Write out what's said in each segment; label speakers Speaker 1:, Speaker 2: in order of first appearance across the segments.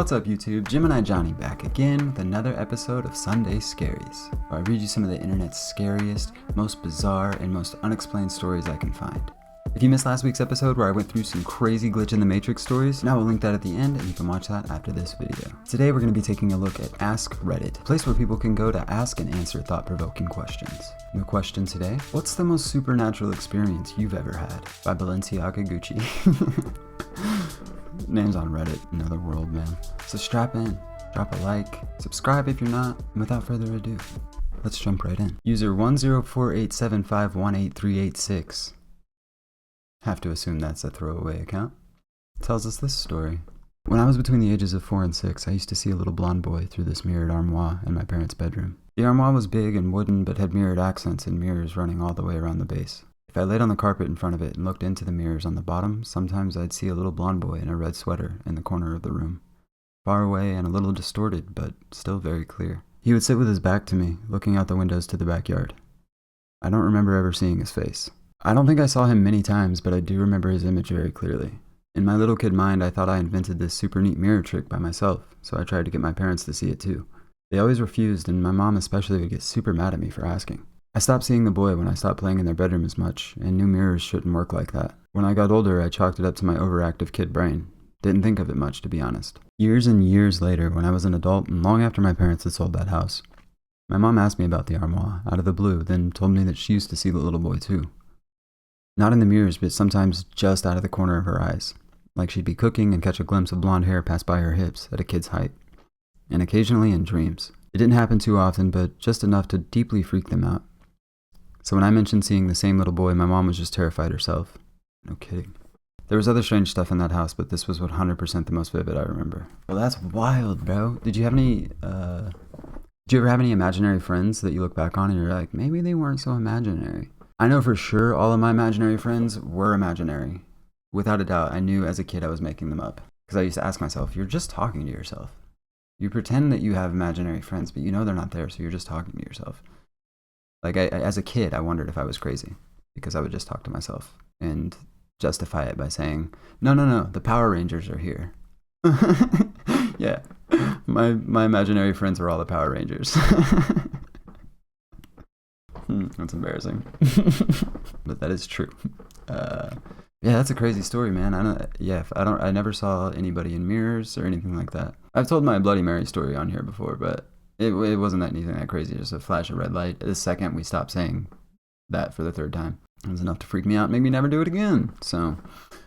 Speaker 1: What's up YouTube, Gemini Johnny back again with another episode of Sunday Scaries, where I read you some of the internet's scariest, most bizarre, and most unexplained stories I can find. If you missed last week's episode where I went through some crazy glitch in the Matrix stories, now we'll link that at the end and you can watch that after this video. Today we're going to be taking a look at Ask Reddit, a place where people can go to ask and answer thought-provoking questions. The question today, what's the most supernatural experience you've ever had? By Balenciaga Gucci. Names on Reddit, another world, man. So strap in, drop a like, subscribe if you're not, and without further ado, let's jump right in. User 10487518386. Have to assume that's a throwaway account. Tells us this story. When I was between the ages of 4 and 6, I used to see a little blonde boy through this mirrored armoire in my parents' bedroom. The armoire was big and wooden, but had mirrored accents and mirrors running all the way around the base. If I laid on the carpet in front of it and looked into the mirrors on the bottom, sometimes I'd see a little blonde boy in a red sweater in the corner of the room. Far away and a little distorted, but still very clear. He would sit with his back to me, looking out the windows to the backyard. I don't remember ever seeing his face. I don't think I saw him many times, but I do remember his image very clearly. In my little kid mind, I thought I invented this super neat mirror trick by myself, so I tried to get my parents to see it too. They always refused, and my mom especially would get super mad at me for asking. I stopped seeing the boy when I stopped playing in their bedroom as much, and knew mirrors shouldn't work like that. When I got older, I chalked it up to my overactive kid brain. Didn't think of it much, to be honest. Years and years later, when I was an adult and long after my parents had sold that house, my mom asked me about the armoire, out of the blue, then told me that she used to see the little boy too. Not in the mirrors, but sometimes just out of the corner of her eyes. Like she'd be cooking and catch a glimpse of blonde hair pass by her hips at a kid's height. And occasionally in dreams. It didn't happen too often, but just enough to deeply freak them out. So when I mentioned seeing the same little boy, my mom was just terrified herself. No kidding. There was other strange stuff in that house, but this was 100% the most vivid I remember. Well, that's wild, bro. Did you ever have any imaginary friends that you look back on and you're like, maybe they weren't so imaginary? I know for sure all of my imaginary friends were imaginary. Without a doubt, I knew as a kid I was making them up. Because I used to ask myself, you're just talking to yourself. You pretend that you have imaginary friends, but you know they're not there, so you're just talking to yourself. Like, as a kid, I wondered if I was crazy, because I would just talk to myself and justify it by saying, no, the Power Rangers are here. Yeah, my imaginary friends were all the Power Rangers. That's embarrassing. But that is true. Yeah, that's a crazy story, man. I never saw anybody in mirrors or anything like that. I've told my Bloody Mary story on here before, but it wasn't anything that crazy, just a flash of red light. The second we stopped saying that for the third time, it was enough to freak me out and make me never do it again. So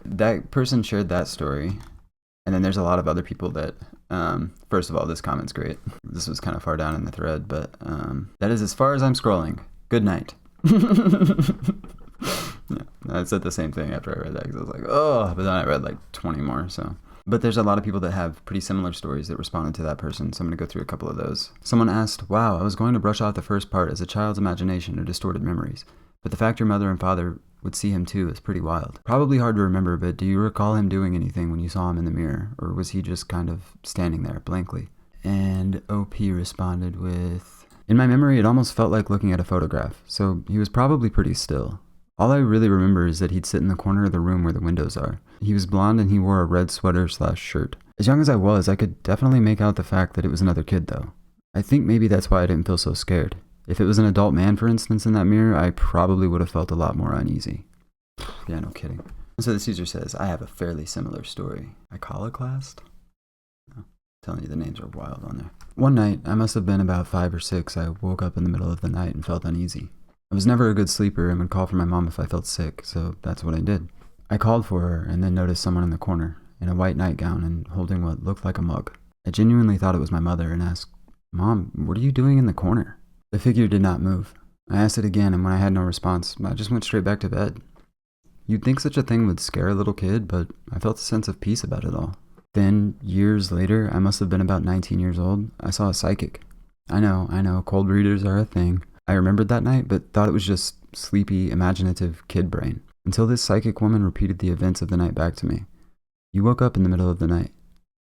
Speaker 1: that person shared that story. And then there's a lot of other people that, first of all, this comment's great. This was kind of far down in the thread, but that is as far as I'm scrolling. Good night. Yeah, I said the same thing after I read that because I was like, oh, but then I read like 20 more, so. But there's a lot of people that have pretty similar stories that responded to that person, so I'm going to go through a couple of those. Someone asked, wow, I was going to brush off the first part as a child's imagination or distorted memories, but the fact your mother and father would see him too is pretty wild. Probably hard to remember, but do you recall him doing anything when you saw him in the mirror, or was he just kind of standing there blankly? And OP responded with, in my memory it almost felt like looking at a photograph, so he was probably pretty still. All I really remember is that he'd sit in the corner of the room where the windows are. He was blonde and he wore a red sweater/shirt. As young as I was, I could definitely make out the fact that it was another kid though. I think maybe that's why I didn't feel so scared. If it was an adult man, for instance, in that mirror, I probably would have felt a lot more uneasy. Yeah, no kidding. So this user says, I have a fairly similar story. Iconoclast? No, telling you the names are wild on there. One night, I must have been about 5 or 6, I woke up in the middle of the night and felt uneasy. I was never a good sleeper and would call for my mom if I felt sick, so that's what I did. I called for her and then noticed someone in the corner, in a white nightgown and holding what looked like a mug. I genuinely thought it was my mother and asked, Mom, what are you doing in the corner? The figure did not move. I asked it again, and when I had no response, I just went straight back to bed. You'd think such a thing would scare a little kid, but I felt a sense of peace about it all. Then, years later, I must have been about 19 years old, I saw a psychic. I know, cold readers are a thing. I remembered that night, but thought it was just sleepy, imaginative kid brain. Until this psychic woman repeated the events of the night back to me. You woke up in the middle of the night.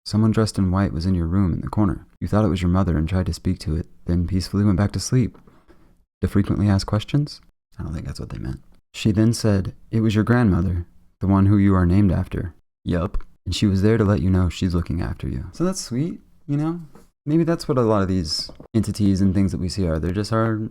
Speaker 1: Someone dressed in white was in your room in the corner. You thought it was your mother and tried to speak to it, then peacefully went back to sleep. To frequently ask questions? I don't think that's what they meant. She then said, it was your grandmother, the one who you are named after. Yup. And she was there to let you know she's looking after you. So that's sweet, you know? Maybe that's what a lot of these entities and things that we see are. They're just our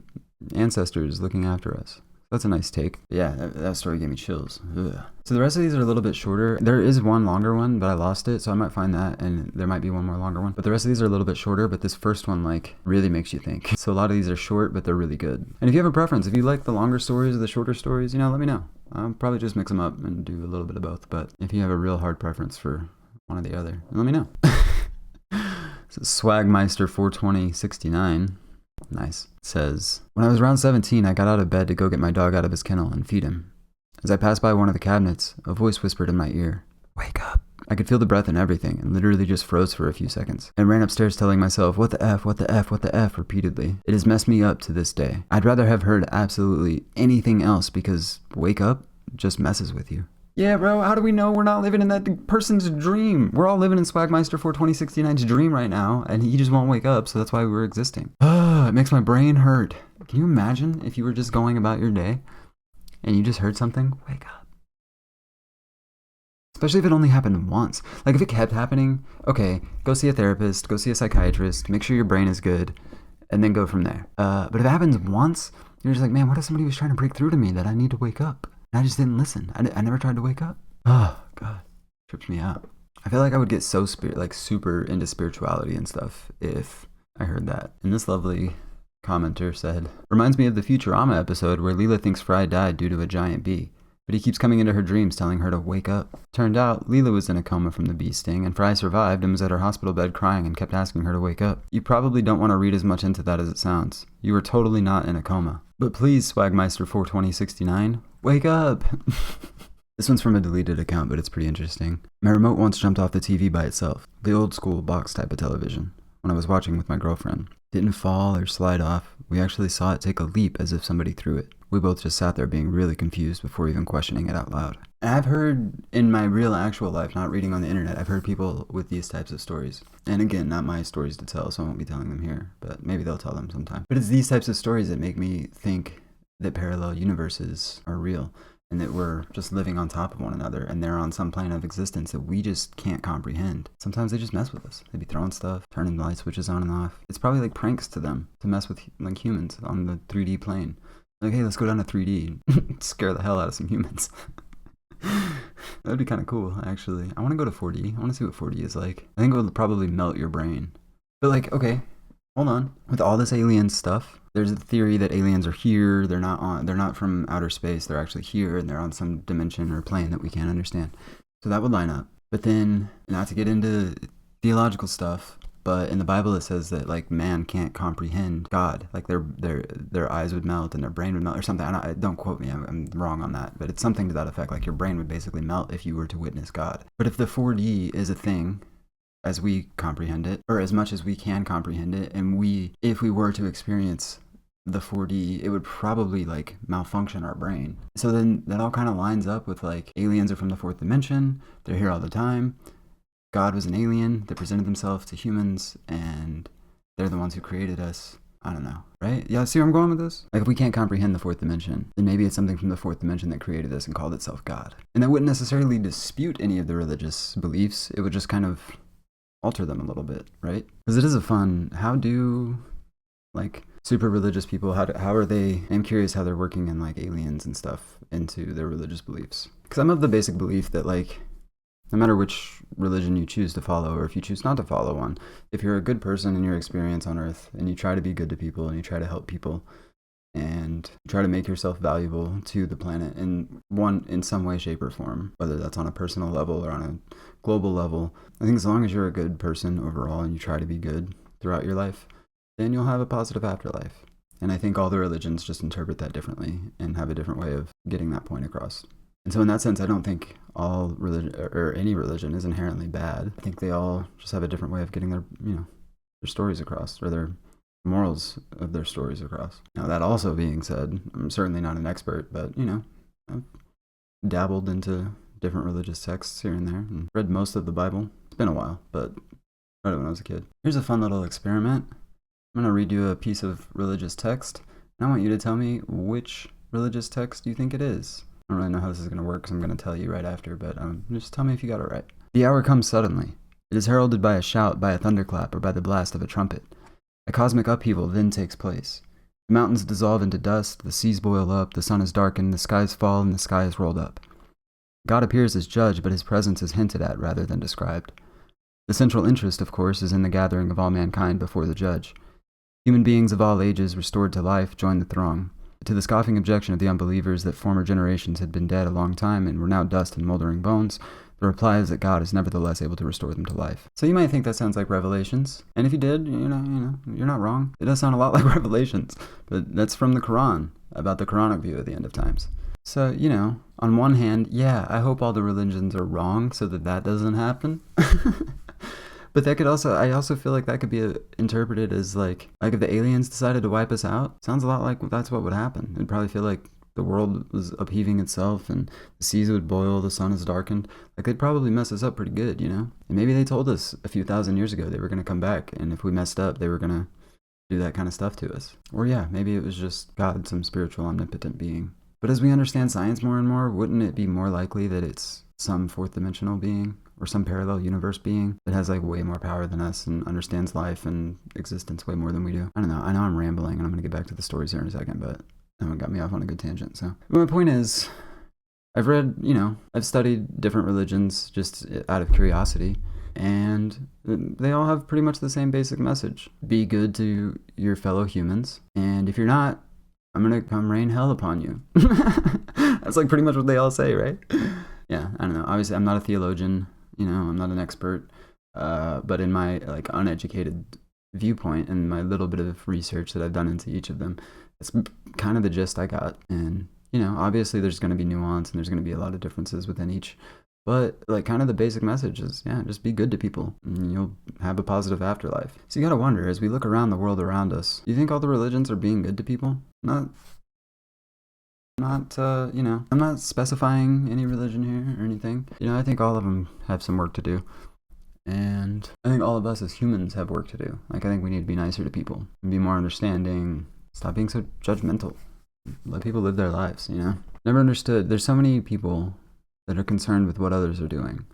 Speaker 1: ancestors looking after us. That's a nice take. Yeah, that story gave me chills. Ugh. So the rest of these are a little bit shorter. There is one longer one, but I lost it, so I might find that, and there might be one more longer one. But the rest of these are a little bit shorter, but this first one, like, really makes you think. So a lot of these are short, but they're really good. And if you have a preference, if you like the longer stories or the shorter stories, you know, let me know. I'll probably just mix them up and do a little bit of both. But if you have a real hard preference for one or the other, let me know. So Swagmeister 42069. Nice. It says, when I was around 17, I got out of bed to go get my dog out of his kennel and feed him. As I passed by one of the cabinets, a voice whispered in my ear, "Wake up." I could feel the breath and everything, and literally just froze for a few seconds, and ran upstairs telling myself, "What the F, what the F, what the F," repeatedly. It has messed me up to this day. I'd rather have heard absolutely anything else, because wake up just messes with you. Yeah, bro, how do we know we're not living in that person's dream? We're all living in Swagmeister 42069's dream right now, and he just won't wake up, so that's why we're existing. It makes my brain hurt. Can you imagine if you were just going about your day, and you just heard something? Wake up. Especially if it only happened once. Like, if it kept happening, okay, go see a therapist, go see a psychiatrist, make sure your brain is good, and then go from there. But if it happens once, you're just like, man, what if somebody was trying to break through to me that I need to wake up? I just didn't listen. I never tried to wake up. Oh, God. Trips me out. I feel like I would get so super into spirituality and stuff if I heard that. And this lovely commenter said, reminds me of the Futurama episode where Leela thinks Fry died due to a giant bee, but he keeps coming into her dreams telling her to wake up. Turned out, Leela was in a coma from the bee sting, and Fry survived and was at her hospital bed crying and kept asking her to wake up. You probably don't want to read as much into that as it sounds. You were totally not in a coma. But please, Swagmeister 42069, wake up! This one's from a deleted account, but it's pretty interesting. My remote once jumped off the TV by itself, the old school box type of television, when I was watching with my girlfriend. Didn't fall or slide off. We actually saw it take a leap as if somebody threw it. We both just sat there being really confused before even questioning it out loud. And I've heard in my real actual life, not reading on the internet, I've heard people with these types of stories. And again, not my stories to tell, so I won't be telling them here, but maybe they'll tell them sometime. But it's these types of stories that make me think that parallel universes are real, and that we're just living on top of one another, and they're on some plane of existence that we just can't comprehend. Sometimes they just mess with us. They be throwing stuff, turning the light switches on and off. It's probably like pranks to them to mess with like humans on the 3D plane. Like, hey, let's go down to 3D and scare the hell out of some humans. That'd be kind of cool, actually. I want to go to 4D. I want to see what 4D is like. I think it would probably melt your brain. But like, okay, hold on. With all this alien stuff, there's a theory that aliens are here. They're not from outer space. They're actually here, and they're on some dimension or plane that we can't understand. So that would line up. But then, not to get into theological stuff, but in the Bible it says that like man can't comprehend God. Like their eyes would melt and their brain would melt or something. Don't quote me. I'm wrong on that. But it's something to that effect. Like your brain would basically melt if you were to witness God. But if the 4D is a thing, as we comprehend it, or as much as we can comprehend it, and if we were to experience the 4D, it would probably like malfunction our brain. So then that all kind of lines up with like aliens are from the fourth dimension. They're here all the time. God was an alien that presented themselves to humans, and they're the ones who created us. I don't know, right? Yeah, see where I'm going with this? Like, if we can't comprehend the fourth dimension, then maybe it's something from the fourth dimension that created us and called itself God. And that wouldn't necessarily dispute any of the religious beliefs. It would just kind of alter them a little bit, right? Because it is a fun, how do, like, super religious people, how are they, I'm curious how they're working in, like, aliens and stuff into their religious beliefs. Because I'm of the basic belief that, like, no matter which religion you choose to follow, or if you choose not to follow one, if you're a good person in your experience on Earth, and you try to be good to people, and you try to help people, and try to make yourself valuable to the planet in some way, shape, or form, whether that's on a personal level or on a global level, I think as long as you're a good person overall, and you try to be good throughout your life, then you'll have a positive afterlife. And I think all the religions just interpret that differently, and have a different way of getting that point across. And so in that sense, I don't think all religion or any religion is inherently bad. I think they all just have a different way of getting their stories across, or their morals of their stories across. Now, that also being said, I'm certainly not an expert, but, I've dabbled into different religious texts here and there and read most of the Bible. It's been a while, but read it when I was a kid. Here's a fun little experiment. I'm going to read you a piece of religious text, and I want you to tell me which religious text you think it is. I don't really know how this is going to work, because I'm going to tell you right after, but just tell me if you got it right. The hour comes suddenly. It is heralded by a shout, by a thunderclap, or by the blast of a trumpet. A cosmic upheaval then takes place. The mountains dissolve into dust, the seas boil up, the sun is darkened, the skies fall, and the sky is rolled up. God appears as judge, but his presence is hinted at rather than described. The central interest, of course, is in the gathering of all mankind before the judge. Human beings of all ages, restored to life, join the throng. To the scoffing objection of the unbelievers that former generations had been dead a long time and were now dust and moldering bones, the reply is that God is nevertheless able to restore them to life. So you might think that sounds like Revelations, and if you did, you're not wrong. It does sound a lot like Revelations, but that's from the Quran, about the Quranic view of the end of times. So, on one hand, yeah, I hope all the religions are wrong so that doesn't happen. But that could also, I also feel like that could be interpreted as like if the aliens decided to wipe us out, sounds a lot like that's what would happen. It'd probably feel like the world was upheaving itself and the seas would boil, the sun is darkened. Like they'd probably mess us up pretty good, And maybe they told us a few thousand years ago they were going to come back, and if we messed up, they were going to do that kind of stuff to us. Or yeah, maybe it was just God, some spiritual omnipotent being. But as we understand science more and more, wouldn't it be more likely that it's some fourth dimensional being or some parallel universe being that has like way more power than us and understands life and existence way more than we do? I don't know. I know I'm rambling and I'm going to get back to the stories here in a second, but that one got me off on a good tangent. So my point is, I've read, I've studied different religions just out of curiosity, and they all have pretty much the same basic message. Be good to your fellow humans, and if you're not, I'm going to come rain hell upon you. That's like pretty much what they all say, right? Yeah, I don't know. Obviously, I'm not a theologian, I'm not an expert, but in my like uneducated viewpoint and my little bit of research that I've done into each of them, it's kind of the gist I got. And, obviously there's going to be nuance and there's going to be a lot of differences within each, but like kind of the basic message is, yeah, just be good to people and you'll have a positive afterlife. So you got to wonder, as we look around the world around us, do you think all the religions are being good to people? I'm not specifying any religion here or anything. I think all of them have some work to do. And I think all of us as humans have work to do. Like, I think we need to be nicer to people and be more understanding. Stop being so judgmental. Let people live their lives, Never understood. There's so many people that are concerned with what others are doing.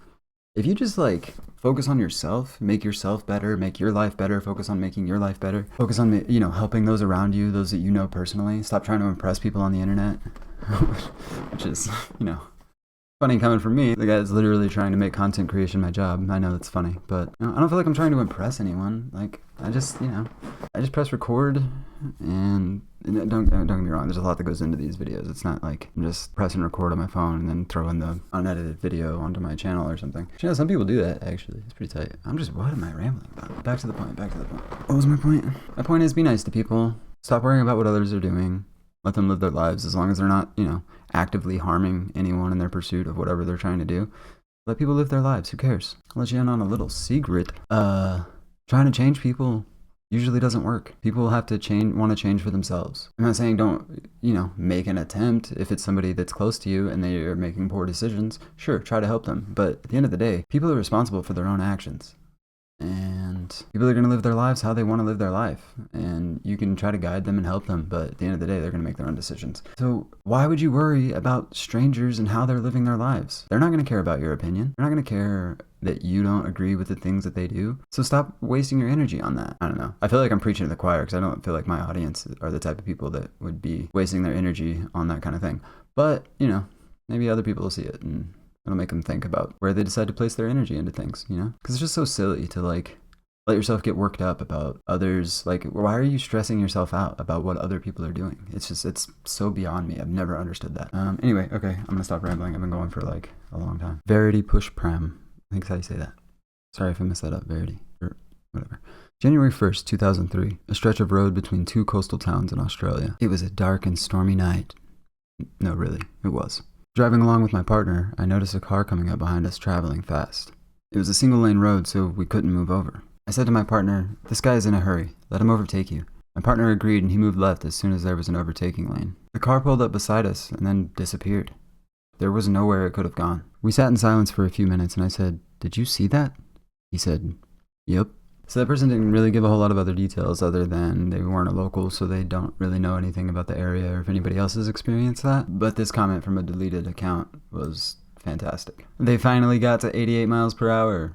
Speaker 1: If you just like focus on yourself, make yourself better, make your life better, focus on making your life better, focus on, helping those around you, those that you know personally. Stop trying to impress people on the internet, which is, funny coming from me, the guy that's literally trying to make content creation my job. I know that's funny, but I don't feel like I'm trying to impress anyone. Like, I just press record, and don't get me wrong, there's a lot that goes into these videos. It's not like I'm just pressing record on my phone and then throwing the unedited video onto my channel or something. Some people do that, actually. It's pretty tight. What am I rambling about? Back to the point. What was my point? My point is, be nice to people. Stop worrying about what others are doing. Let them live their lives, as long as they're not, actively harming anyone in their pursuit of whatever they're trying to do. Let people live their lives. Who cares? I'll let you in on a little secret. Trying to change people usually doesn't work. People have to want to change for themselves. I'm not saying don't, make an attempt. If it's somebody that's close to you and they are making poor decisions, sure, try to help them. But at the end of the day, people are responsible for their own actions. And people are going to live their lives how they want to live their life. And you can try to guide them and help them, but at the end of the day, they're going to make their own decisions. So why would you worry about strangers and how they're living their lives? They're not going to care about your opinion. They're not going to care that you don't agree with the things that they do. So stop wasting your energy on that. I don't know. I feel like I'm preaching to the choir because I don't feel like my audience are the type of people that would be wasting their energy on that kind of thing. But, maybe other people will see it and it'll make them think about where they decide to place their energy into things, Because it's just so silly to, like, let yourself get worked up about others. Like, why are you stressing yourself out about what other people are doing? It's so beyond me. I've never understood that. Anyway, okay, I'm going to stop rambling. I've been going for, like, a long time. Verity push pram. I think that's how you say that. Sorry if I messed that up, Verity. Or whatever. January 1st, 2003. A stretch of road between two coastal towns in Australia. It was a dark and stormy night. No, really, it was. Driving along with my partner, I noticed a car coming up behind us traveling fast. It was a single-lane road, so we couldn't move over. I said to my partner, "This guy is in a hurry. Let him overtake you." My partner agreed, and he moved left as soon as there was an overtaking lane. The car pulled up beside us and then disappeared. There was nowhere it could have gone. We sat in silence for a few minutes, and I said, "Did you see that?" He said, "Yep." So that person didn't really give a whole lot of other details other than they weren't a local, so they don't really know anything about the area or if anybody else has experienced that. But this comment from a deleted account was Fantastic. They finally got to 88 miles per hour.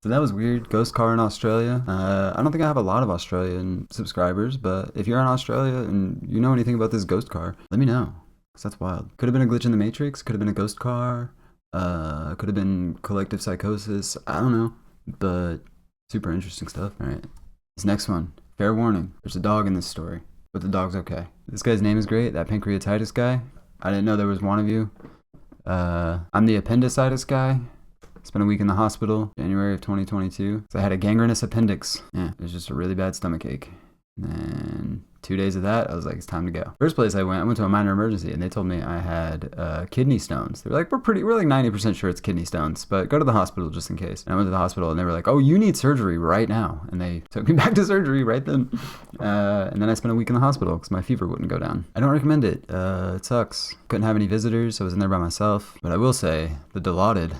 Speaker 1: So that was weird. Ghost car in Australia. I don't think I have a lot of Australian subscribers, but if you're in Australia and you know anything about this ghost car, let me know, because that's wild. Could have been a glitch in the Matrix. Could have been a ghost car. Could have been collective psychosis. I don't know, but super interesting stuff. All right. This next one. Fair warning. There's a dog in this story, but the dog's okay. This guy's name is great. That pancreatitis guy. I didn't know there was one of you. I'm the appendicitis guy. Spent a week in the hospital, January of 2022. So I had a gangrenous appendix. Yeah, it was just a really bad stomach ache. And then 2 days of that, I was like, it's time to go. First place I went to a minor emergency, and they told me I had kidney stones. They were like, we're like 90% sure it's kidney stones, but go to the hospital just in case. And I went to the hospital, and they were like, oh, you need surgery right now. And they took me back to surgery right then. And then I spent a week in the hospital because my fever wouldn't go down. I don't recommend it. It sucks. Couldn't have any visitors. I was in there by myself. But I will say, the Dilaudid,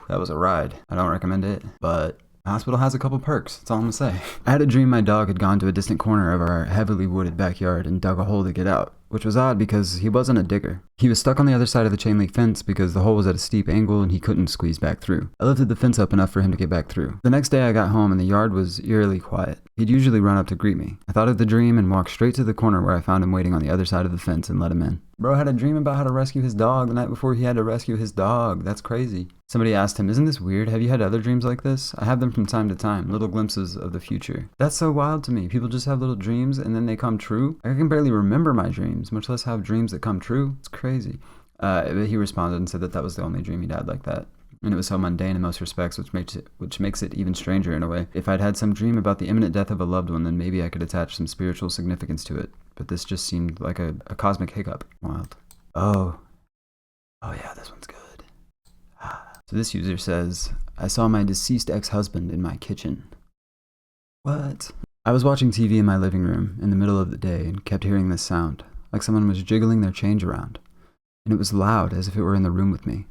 Speaker 1: that was a ride. I don't recommend it, but the hospital has a couple perks. That's all I'm gonna say. I had a dream my dog had gone to a distant corner of our heavily wooded backyard and dug a hole to get out, which was odd because he wasn't a digger. He was stuck on the other side of the chain link fence because the hole was at a steep angle and he couldn't squeeze back through. I lifted the fence up enough for him to get back through. The next day I got home and the yard was eerily quiet. He'd usually run up to greet me. I thought of the dream and walked straight to the corner where I found him waiting on the other side of the fence and let him in. Bro had a dream about how to rescue his dog the night before he had to rescue his dog. That's crazy. Somebody asked him, isn't this weird? Have you had other dreams like this? I have them from time to time, little glimpses of the future. That's so wild to me. People just have little dreams and then they come true. I can barely remember my dreams, much less have dreams that come true. It's crazy. But he responded and said that was the only dream he'd had like that. And it was so mundane in most respects, which makes it even stranger in a way. If I'd had some dream about the imminent death of a loved one, then maybe I could attach some spiritual significance to it. But this just seemed like a cosmic hiccup. Wild. Oh yeah, this one's good. So this user says, I saw my deceased ex-husband in my kitchen. What? I was watching TV in my living room in the middle of the day and kept hearing this sound, like someone was jiggling their change around. And it was loud, as if it were in the room with me.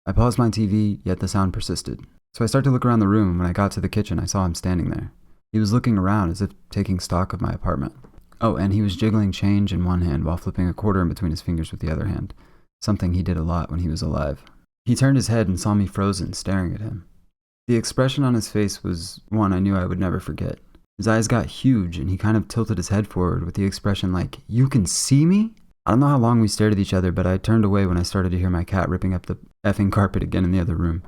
Speaker 1: I paused my TV, yet the sound persisted. So I started to look around the room, and when I got to the kitchen, I saw him standing there. He was looking around as if taking stock of my apartment. Oh, and he was jiggling change in one hand while flipping a quarter in between his fingers with the other hand, something he did a lot when he was alive. He turned his head and saw me frozen, staring at him. The expression on his face was one I knew I would never forget. His eyes got huge, and he kind of tilted his head forward with the expression like, you can see me? I don't know how long we stared at each other, but I turned away when I started to hear my cat ripping up the effing carpet again in the other room.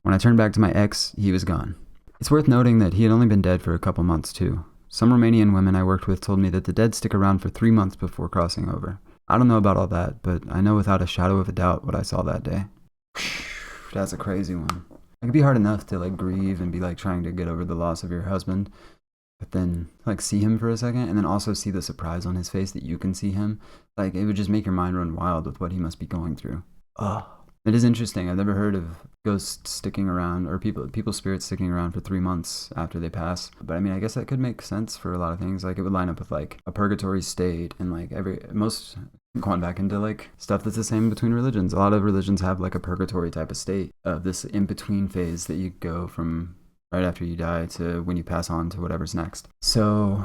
Speaker 1: When I turned back to my ex, he was gone. It's worth noting that he had only been dead for a couple months too. Some Romanian women I worked with told me that the dead stick around for 3 months before crossing over. I don't know about all that, but I know without a shadow of a doubt what I saw that day. That's a crazy one. It can be hard enough to grieve and be trying to get over the loss of your husband, but then see him for a second and then also see the surprise on his face that you can see him. It would just make your mind run wild with what he must be going through. Oh, it is interesting. I've never heard of ghosts sticking around or people's spirits sticking around for 3 months after they pass. But I mean, I guess that could make sense for a lot of things. It would line up with a purgatory state and most going back into stuff that's the same between religions. A lot of religions have a purgatory type of state of this in-between phase that you go from right after you die to when you pass on to whatever's next. So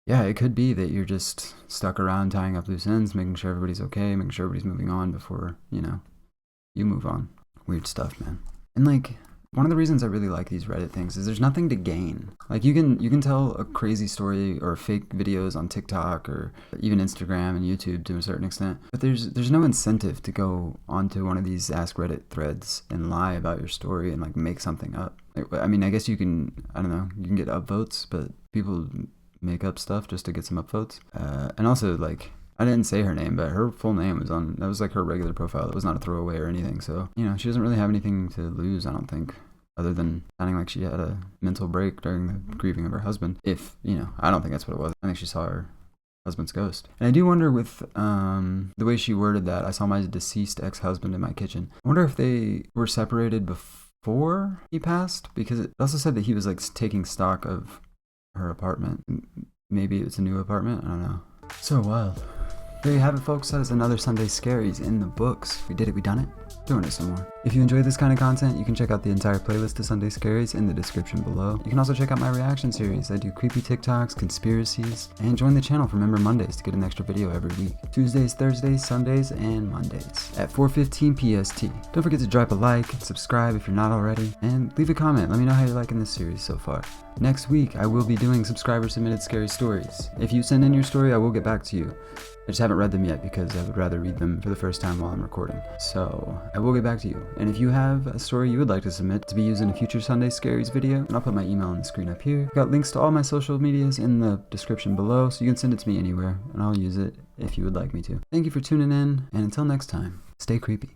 Speaker 1: yeah, it could be that you're just stuck around tying up loose ends, making sure everybody's okay, making sure everybody's moving on before, you move on. Weird stuff, man. And one of the reasons I really like these Reddit things is there's nothing to gain. You can tell a crazy story or fake videos on TikTok or even Instagram and YouTube to a certain extent, but there's no incentive to go onto one of these Ask Reddit threads and lie about your story and make something up. I mean, I guess you can, I don't know, you can get upvotes, but people make up stuff just to get some upvotes. And also I didn't say her name, but her full name was on, that was her regular profile. It was not a throwaway or anything. So, she doesn't really have anything to lose, I don't think, other than sounding like she had a mental break during the grieving of her husband. If, I don't think that's what it was. I think she saw her husband's ghost. And I do wonder with the way she worded that, I saw my deceased ex-husband in my kitchen. I wonder if they were separated before he passed, because it also said that he was taking stock of her apartment. Maybe it's a new apartment, I don't know. So wild. There you have it, folks. That is another Sunday Scaries in the books. We did it, we done it. Doing it some more. If you enjoy this kind of content, you can check out the entire playlist of Sunday Scaries in the description below. You can also check out my reaction series. I do creepy TikToks, conspiracies, and join the channel for Member Mondays to get an extra video every week. Tuesdays, Thursdays, Sundays, and Mondays at 4:15 PST. Don't forget to drop a like, subscribe if you're not already, and leave a comment. Let me know how you're liking this series so far. Next week, I will be doing subscriber submitted scary stories. If you send in your story, I will get back to you. I just haven't read them yet because I would rather read them for the first time while I'm recording. So I will get back to you. And if you have a story you would like to submit to be used in a future Sunday Scaries video, and I'll put my email on the screen up here. I've got links to all my social medias in the description below, so you can send it to me anywhere, and I'll use it if you would like me to. Thank you for tuning in, and until next time, stay creepy.